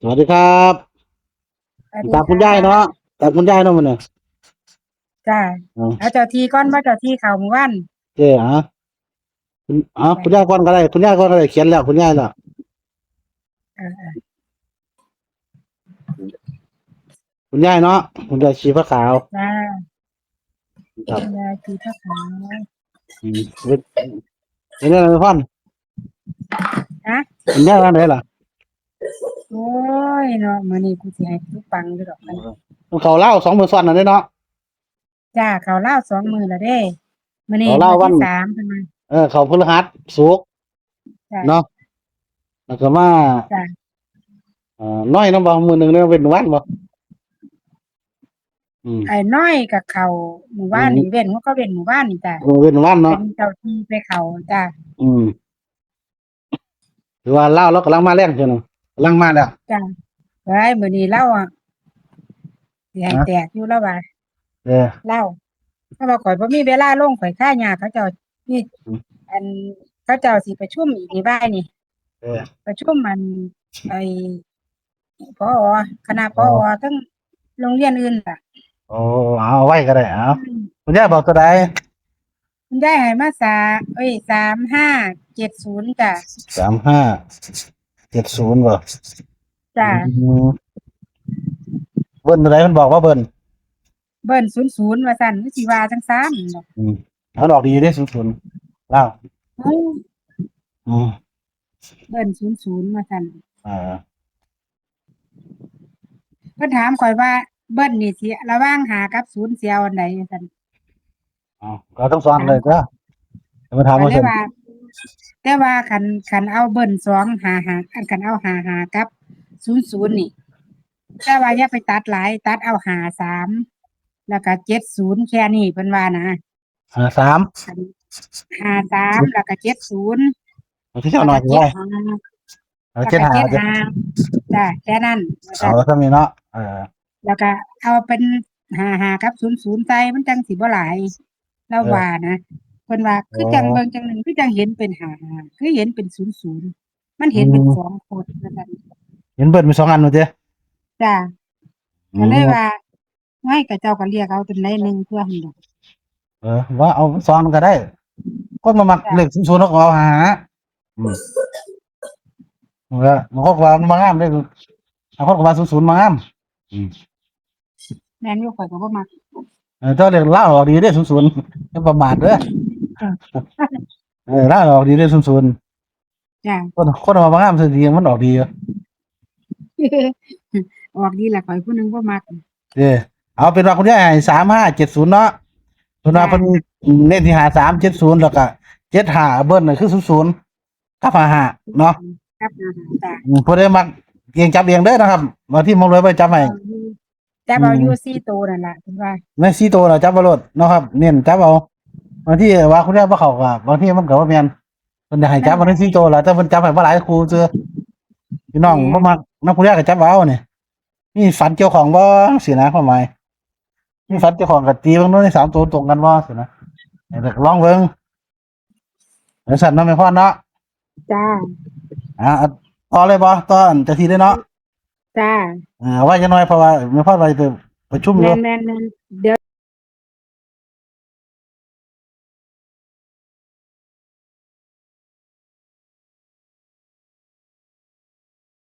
สวัสดีครับสวัสดีตามคุณค่ะยายเนาะตามคุณยายเนาะมันเนี่ยจ้าอ๋อเอาเจ้าที่ก่อนว่าเจ้าที่เขาหมู่บ้านเจ้คุณยายจ้าก่อนก็ได้คุณยายก่อนก็ได้เขียนแล้วคุณยายแล้วเออคุณยายเนาะคุณยายชีฟ้าขาวจ้าครับคุณยายคือผ้าขาวเป็นอะไรพ่อนฮะคุณยายว่าไหนล่ะโอ้ยเนาะมื้อนี้กูสิให้ทุกปังอยู่ดอกมันเขาเล่า2 มื้อซ้อนนั่นเด้เนาะจ้าเขาวลาว2 มื้อแล้วเด้มื้อนี้เขาเล่าวันมื้อที่3เพิ่นว่าเขาพฤหัสศุกร์จ้าเนาะแล้วก็มาจ้าน้อยเนาะบ่มื้อหนึงเนี่ยเป็นวันบ่อืมไอ้น้อยกับเขาหมู่อืบ้านนี่มเว้นเขาก็เว้นหมู่บ้านนี่จ้าเป็นวันเป็เนาะนเจ้าที่ไปเขาจ้าอืมถือว่าเล่าแล้วกำลังมาแรงใช่เนาะกำลังมาแล้วจ้าไว้มื้อนี้เราอ่ะสิให้นะแตกอยู่แล้วว่าเออเล่าเพราะว่าข้อยบ่มีเวลาลงข้อยค่ายากเขาเจ้านี่อันเขาเจ้าสิประชุมอีกนี่บ่ายนี่ เออประชุมมันไอ้ผอคณะผอ๋ออทั้งโรงเรียนอื่นล่ะโอ้เอาไว้ก็ได้เอาอืมคุณยายบอกตัวใด คุณยายให้มา3570จ้ะ3570บ่อืจ้ะมเบิ้นตัวใดเพิ่นบอกว่าเบิ้นเบิ้น00ว่าซั่นคือสิว่าจังซั้นดอกอืมเอาดอกดีเด้00ลาวเอ้าอืมเบิ้น00ว่าซั่นอ่าเพิ่นถามข้อยว่าเบิ้นนี่สิระหว่าง5กับ0สิเอาอันใดว่าซั่นเอาก็ต้องสอนถามข้อยเลยจ้ะจะมาถามว่าซั่นก็เลยว่าแต่ว่าคันเอาเบิ้น255อันคันเอา55กับ00นี่ แต่ว่าอย่าไปตัดหลายตัดเอา53แล้วก็70แค่นี้เพิ่นว่านะ53คัน53แล้วก็70มันสิเจ้าแล้วก็น้อยสิไว้75เอาแล้วก็75จ้ะ75จ้ะแค่นั้นว่าเอาซั่นเท่านี้เนาะเออแล้วก็เอาเป็น55กับ00ใส่มันจังสิบ่หลายเราเออว่านะเพิ่นว่าอ๋อคือจังเบิ่งจังหนึ่งคือจังเห็นเป็น55คือเห็นเป็น00มันอืเห็นเป็นม2คนว่าซั่นเห็นเบิ้นมี2อันว่าติจ้ะอืก็เลยว่ามไว้ก็เจ้าก็เรียกเอาตัวใดหนึ่งเพื่อหั่นดอกว่าเอาซ้อนก็ได้คนมามักเลขจ้ะ00เขาก็เอาหาอืมบางคนก็ว่ามันบ่งามเด้บางคนก็ว่า00บ่งามอืม แม่นอยู่ข้อยก็บ่มัก เจ้าเรียกล่าออกดีได้ศูนย์อย่าประมาทเด้อล่าออกดีได้ศูนย์จ้ะ คนเอามางามซื่อดีมันออกดีอยู่ ออกดีแหละข้อยผู้หนึงบ่มักเด้อเอาเป็นว่าคุณยายให้3570เนาะเพิ่นว่าจ้ะเพิ่นเน้นที่5370แล้วก็75เบิ้ลน่ะคือ00กับ55เนาะครับจ้ะผู้ใดมักเองจับเองเด้อนะครับบางที่มองเลยไปจับให้เอาอยู่จับอืเอาอยู่ม4ตัวนั่นล่ะเพิ่นว่าใน4ตัวน่ะจับบ่รดเนาะครับเน้นจับเอาบางทีว่าคุณยายบ่เข้าก็บางทีมันก็บ่แม่นเพิ่นอยากให้นั่นล่ะจับเอาใน4ตัวล่ะแต่เพิ่นจับให้บ่หลายคู่ซื่อพี่น้องแหบ่มักมนำคุณยายก็จับเอานี่ มีฝันเกี่ยวของบ่สินะความหมายมีฝันเกี่ยวของกับตีเบิ่งโน้นใน3ตัวตรงกันบ่สินะให้เด็กลองเบิ่งเดี๋ยวสั่นเนาะแม่พรเนาะจ้ะเอาต่อเลยบ่ต่ออันจะทีได้เนาะจ้ะเอาไว้จักหน่อยเพราะว่าแม่พรว่าจะไปประชุมแอยู่ม่นๆๆเดี๋ยว